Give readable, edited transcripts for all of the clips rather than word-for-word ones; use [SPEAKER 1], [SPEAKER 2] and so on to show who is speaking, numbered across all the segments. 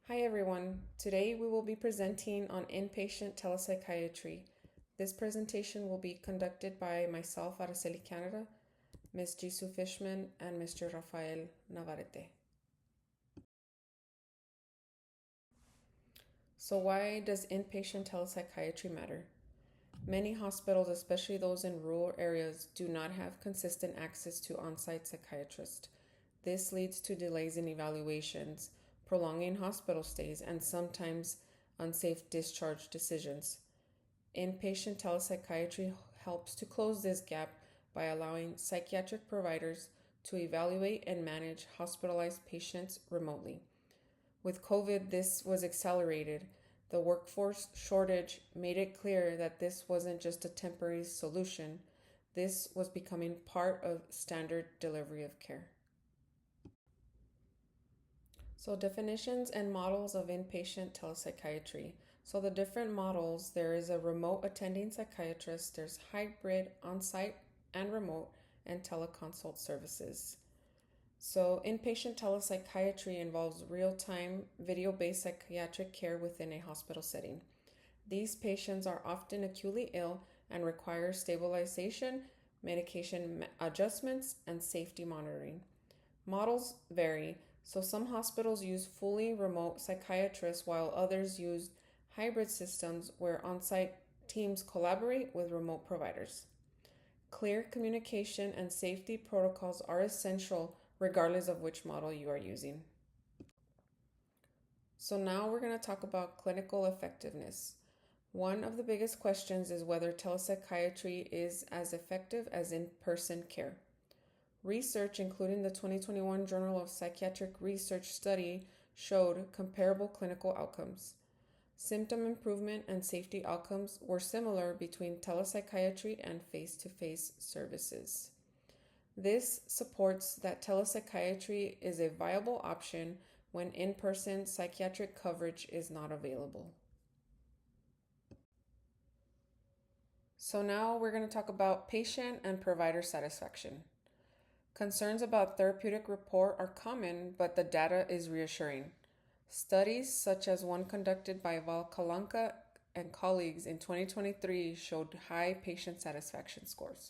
[SPEAKER 1] Hi everyone. Today we will be presenting on inpatient telepsychiatry. This presentation will be conducted by myself, Araceli Canada, Ms. Jisoo Fishman, and Mr. Rafael Navarrete. So why does inpatient telepsychiatry matter? Many hospitals, especially those in rural areas, do not have consistent access to on-site psychiatrists. This leads to delays in evaluations, prolonging hospital stays, and sometimes unsafe discharge decisions. Inpatient telepsychiatry helps to close this gap by allowing psychiatric providers to evaluate and manage hospitalized patients remotely. With COVID, this was accelerated. The workforce shortage made it clear that this wasn't just a temporary solution, this was becoming part of standard delivery of care. So, definitions and models of inpatient telepsychiatry. So, the different models, there is a remote attending psychiatrist, there's hybrid, on site and remote, and teleconsult services. So, inpatient telepsychiatry involves real time, video based psychiatric care within a hospital setting. These patients are often acutely ill and require stabilization, medication adjustments, and safety monitoring. Models vary, so some hospitals use fully remote psychiatrists while others use hybrid systems where on site teams collaborate with remote providers. Clear communication and safety protocols are essential regardless of which model you are using. So now we're going to talk about clinical effectiveness. One of the biggest questions is whether telepsychiatry is as effective as in-person care. Research, including the 2021 Journal of Psychiatric Research study, showed comparable clinical outcomes. Symptom improvement and safety outcomes were similar between telepsychiatry and face-to-face services. This supports that telepsychiatry is a viable option when in-person psychiatric coverage is not available. So now we're going to talk about patient and provider satisfaction. Concerns about therapeutic rapport are common, but the data is reassuring. Studies, such as one conducted by Valkalanka and colleagues in 2023, showed high patient satisfaction scores.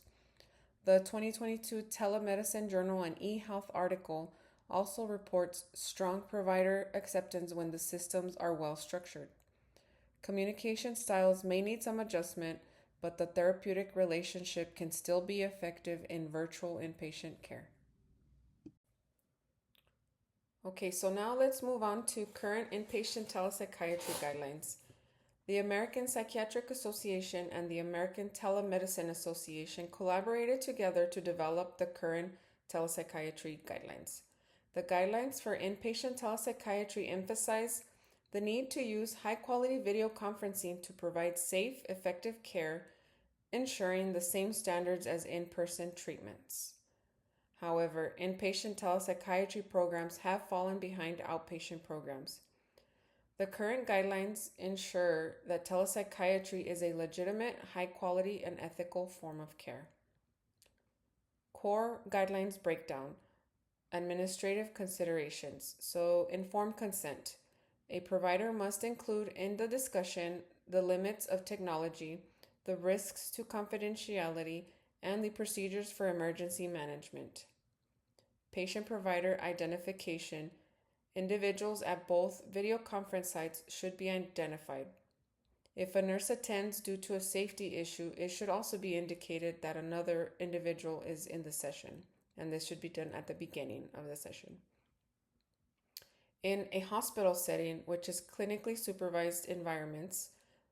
[SPEAKER 1] The 2022 Telemedicine Journal and eHealth article also reports strong provider acceptance when the systems are well structured. Communication styles may need some adjustment, but the therapeutic relationship can still be effective in virtual inpatient care. Okay, so now let's move on to current inpatient telepsychiatry guidelines. The American Psychiatric Association and the American Telemedicine Association collaborated together to develop the current telepsychiatry guidelines. The guidelines for inpatient telepsychiatry emphasize the need to use high-quality video conferencing to provide safe, effective care, ensuring the same standards as in-person treatments. However, inpatient telepsychiatry programs have fallen behind outpatient programs. The current guidelines ensure that telepsychiatry is a legitimate, high-quality, and ethical form of care. Core guidelines breakdown. Administrative considerations. So, informed consent. A provider must include in the discussion the limits of technology, the risks to confidentiality, and the procedures for emergency management. Patient-provider identification. Individuals at both video conference sites should be identified. If a nurse attends due to a safety issue, it should also be indicated that another individual is in the session, and this should be done at the beginning of the session. In a hospital setting, which is clinically supervised environments,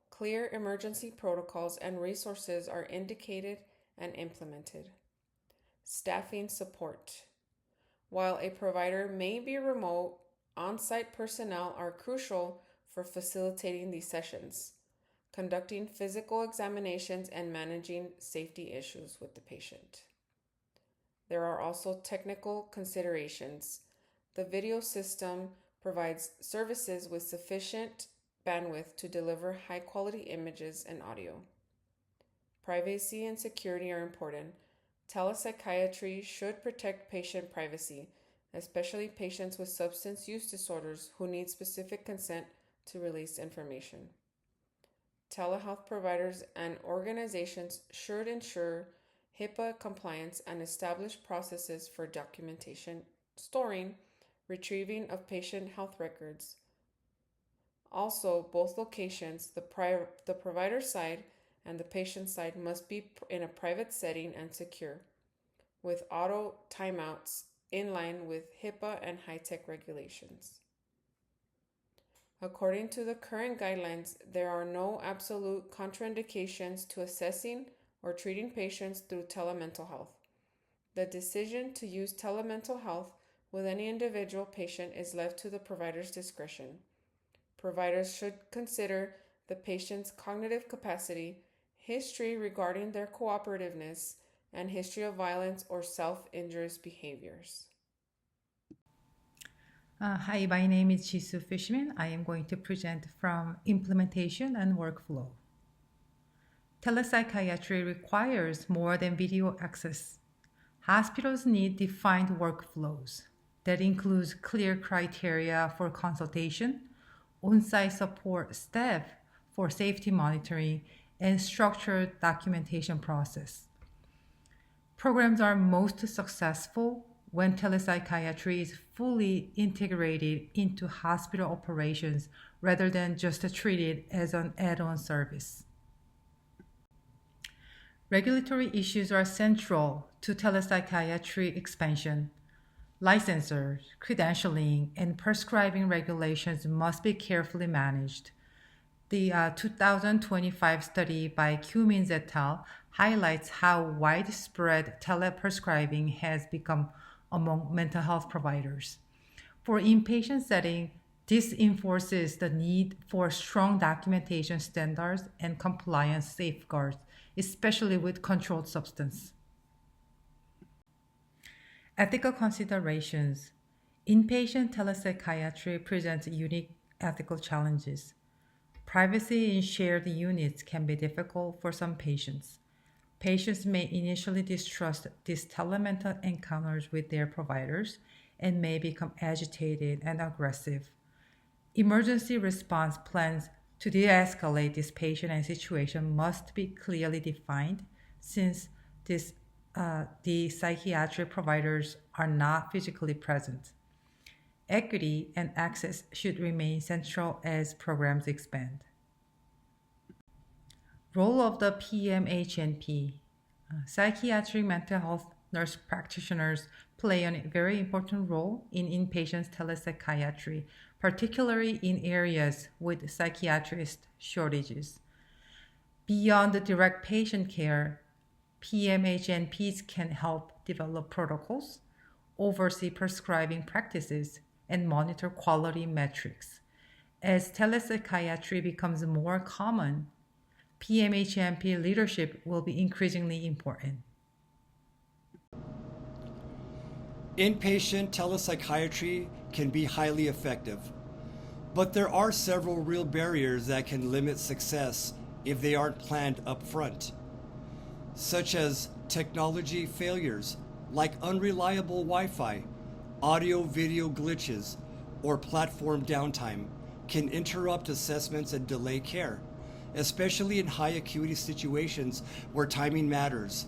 [SPEAKER 1] clear emergency protocols and resources are indicated and implemented. Staffing support. While a provider may be remote, on-site personnel are crucial for facilitating these sessions, conducting physical examinations, and managing safety issues with the patient. There are also technical considerations. The video system provides services with sufficient bandwidth to deliver high-quality images and audio. Privacy and security are important. Telepsychiatry should protect patient privacy, especially patients with substance use disorders who need specific consent to release information. Telehealth providers and organizations should ensure HIPAA compliance and establish processes for documentation, storing, retrieving of patient health records. Also, both locations, the provider side and the patient side, must be in a private setting and secure, with auto timeouts in line with HIPAA and high-tech regulations. According to the current guidelines, there are no absolute contraindications to assessing or treating patients through telemental health. The decision to use telemental health with any individual patient is left to the provider's discretion. Providers should consider the patient's cognitive capacity, history regarding their cooperativeness, and history of violence or self-injurious behaviors.
[SPEAKER 2] Hi, my name is Jisoo Fishman. I am going to present from Implementation and Workflow. Telepsychiatry requires more than video access. Hospitals need defined workflows that includes clear criteria for consultation, on-site support staff for safety monitoring, and structured documentation process. Programs are most successful when telepsychiatry is fully integrated into hospital operations rather than just treated as an add-on service. Regulatory issues are central to telepsychiatry expansion. Licensure, credentialing, and prescribing regulations must be carefully managed. The 2025 study by Cummins et al. Highlights how widespread teleprescribing has become among mental health providers. For inpatient setting, this enforces the need for strong documentation standards and compliance safeguards, especially with controlled substance. Ethical considerations. Inpatient telepsychiatry presents unique ethical challenges. Privacy in shared units can be difficult for some patients. Patients may initially distrust these telemental encounters with their providers and may become agitated and aggressive. Emergency response plans to de-escalate this patient and situation must be clearly defined since the psychiatric providers are not physically present. Equity and access should remain central as programs expand. Role of the PMHNP. Psychiatric mental health nurse practitioners play a very important role in inpatient telepsychiatry, particularly in areas with psychiatrist shortages. Beyond the direct patient care, PMHNPs can help develop protocols, oversee prescribing practices, and monitor quality metrics. As telepsychiatry becomes more common, PMHNP leadership will be increasingly important.
[SPEAKER 3] Inpatient telepsychiatry can be highly effective, but there are several real barriers that can limit success if they aren't planned up front, such as technology failures like unreliable Wi-Fi, audio-video glitches, or platform downtime can interrupt assessments and delay care, especially in high acuity situations where timing matters.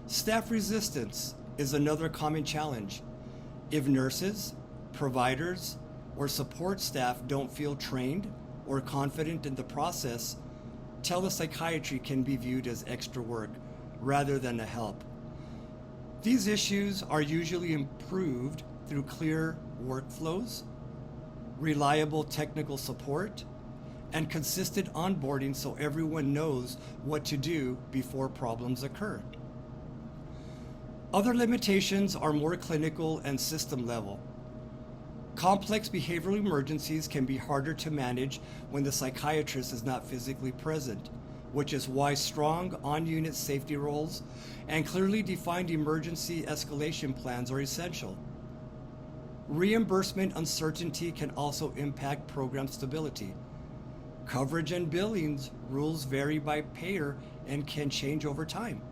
[SPEAKER 3] Staff resistance is another common challenge. If nurses, providers, or support staff don't feel trained or confident in the process, telepsychiatry can be viewed as extra work rather than a help. These issues are usually improved through clear workflows, reliable technical support, and consistent onboarding so everyone knows what to do before problems occur. Other limitations are more clinical and system level. Complex behavioral emergencies can be harder to manage when the psychiatrist is not physically present, which is why strong on-unit safety roles and clearly defined emergency escalation plans are essential. Reimbursement uncertainty can also impact program stability. Coverage and billings rules vary by payer and can change over time,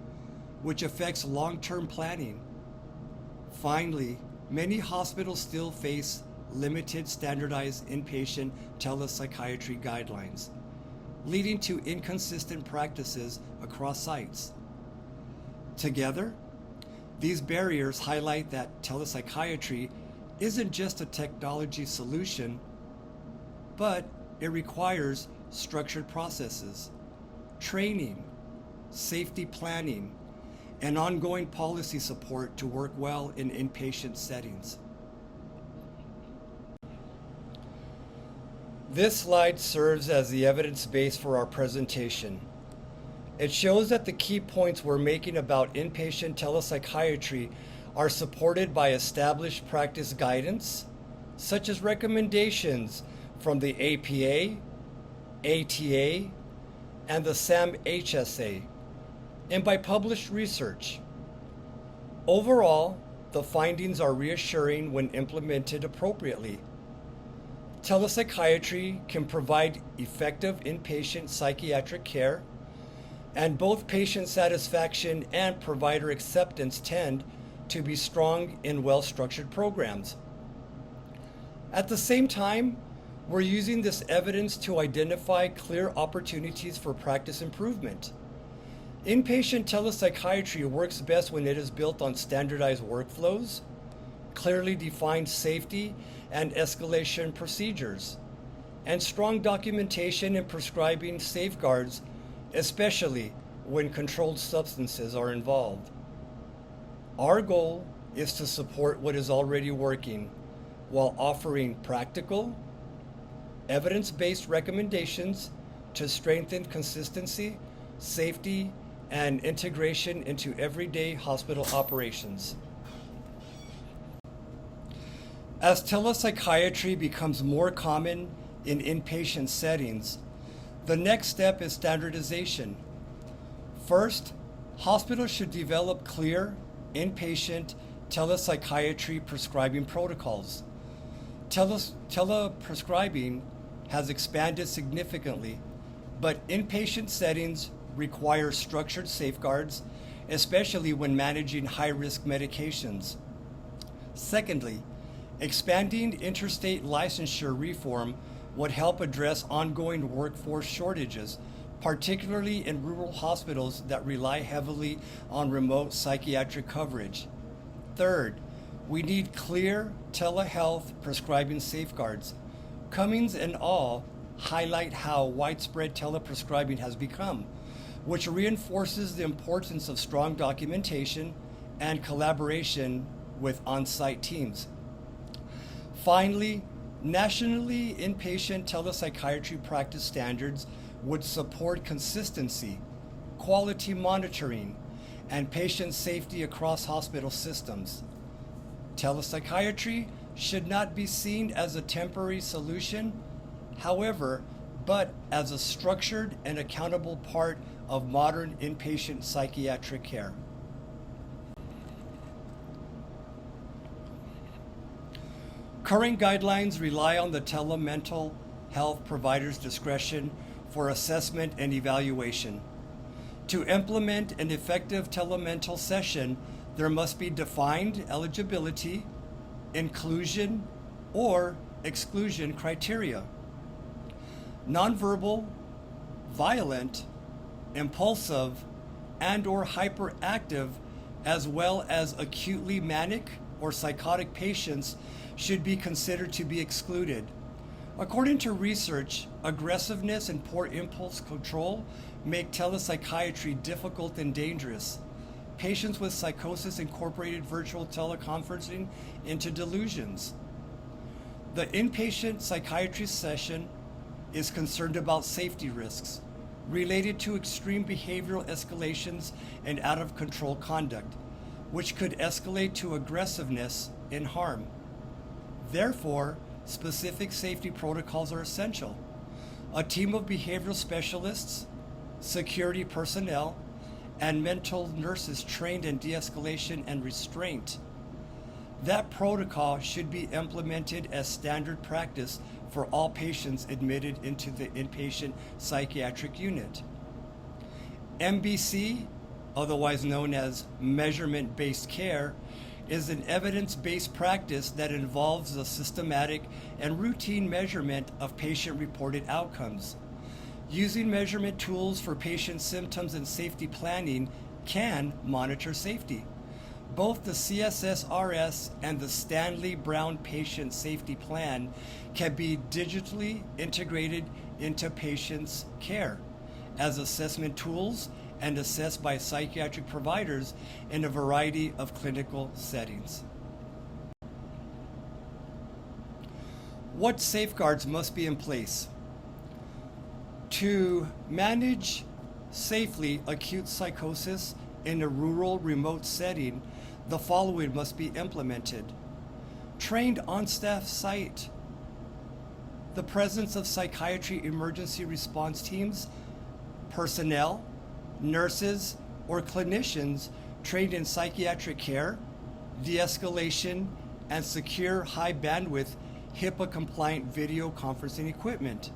[SPEAKER 3] which affects long-term planning. Finally, many hospitals still face limited standardized inpatient telepsychiatry guidelines, leading to inconsistent practices across sites. Together, these barriers highlight that telepsychiatry isn't just a technology solution, but it requires structured processes, training, safety planning, and ongoing policy support to work well in inpatient settings. This slide serves as the evidence base for our presentation. It shows that the key points we're making about inpatient telepsychiatry are supported by established practice guidance, such as recommendations from the APA, ATA, and the SAM-HSA, and by published research. Overall, the findings are reassuring when implemented appropriately. Telepsychiatry can provide effective inpatient psychiatric care, and both patient satisfaction and provider acceptance tend to be strong in well-structured programs. At the same time, we're using this evidence to identify clear opportunities for practice improvement. Inpatient telepsychiatry works best when it is built on standardized workflows, clearly defined safety and escalation procedures, and strong documentation and prescribing safeguards, especially when controlled substances are involved. Our goal is to support what is already working while offering practical, evidence-based recommendations to strengthen consistency, safety, and integration into everyday hospital operations. As telepsychiatry becomes more common in inpatient settings, the next step is standardization. First, hospitals should develop clear inpatient telepsychiatry prescribing protocols. Teleprescribing has expanded significantly, but inpatient settings require structured safeguards, especially when managing high-risk medications. Secondly, expanding interstate licensure reform would help address ongoing workforce shortages, particularly in rural hospitals that rely heavily on remote psychiatric coverage. Third, we need clear telehealth prescribing safeguards. Cummings and al. Highlight how widespread teleprescribing has become, which reinforces the importance of strong documentation and collaboration with on-site teams. Finally, nationally inpatient telepsychiatry practice standards would support consistency, quality monitoring, and patient safety across hospital systems. Telepsychiatry should not be seen as a temporary solution, however, but as a structured and accountable part of modern inpatient psychiatric care. Current guidelines rely on the telemental health provider's discretion for assessment and evaluation. To implement an effective telemental session, there must be defined eligibility, inclusion, or exclusion criteria. Nonverbal, violent, impulsive, and/or hyperactive, as well as acutely manic or psychotic patients should be considered to be excluded. According to research, aggressiveness and poor impulse control make telepsychiatry difficult and dangerous. Patients with psychosis incorporated virtual teleconferencing into delusions. The inpatient psychiatry session is concerned about safety risks related to extreme behavioral escalations and out-of-control conduct, which could escalate to aggressiveness and harm. Therefore, specific safety protocols are essential. A team of behavioral specialists, security personnel, and mental nurses trained in de-escalation and restraint. That protocol should be implemented as standard practice for all patients admitted into the inpatient psychiatric unit. MBC, otherwise known as measurement-based care, is an evidence-based practice that involves the systematic and routine measurement of patient-reported outcomes. Using measurement tools for patient symptoms and safety planning can monitor safety. Both the CSSRS and the Stanley Brown Patient Safety Plan can be digitally integrated into patients' care as assessment tools and assessed by psychiatric providers in a variety of clinical settings. What safeguards must be in place? To manage safely acute psychosis in a rural, remote setting, the following must be implemented. Trained on-staff site. The presence of psychiatry emergency response teams, personnel, nurses, or clinicians trained in psychiatric care, de-escalation, and secure high-bandwidth HIPAA-compliant video conferencing equipment.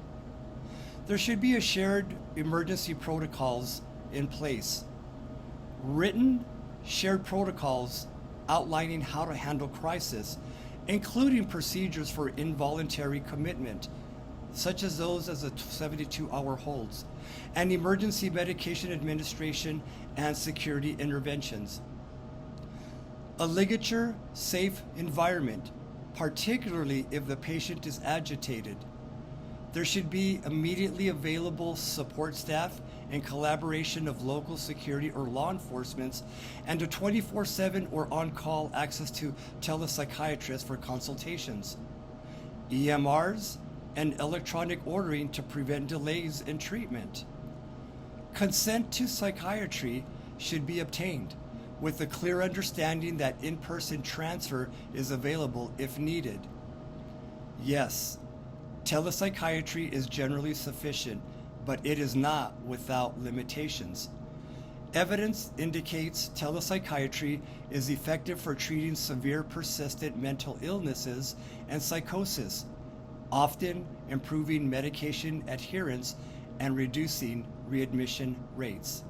[SPEAKER 3] There should be a shared emergency protocols in place. Written, shared protocols outlining how to handle crisis, including procedures for involuntary commitment, such as those as the 72-hour holds, and emergency medication administration and security interventions. A ligature-safe environment, particularly if the patient is agitated. There should be immediately available support staff and collaboration of local security or law enforcement, and a 24/7 or on-call access to telepsychiatrists for consultations. EMRs and electronic ordering to prevent delays in treatment. Consent to psychiatry should be obtained with a clear understanding that in-person transfer is available if needed. Yes, telepsychiatry is generally sufficient, but it is not without limitations. Evidence indicates telepsychiatry is effective for treating severe persistent mental illnesses and psychosis, often improving medication adherence and reducing readmission rates.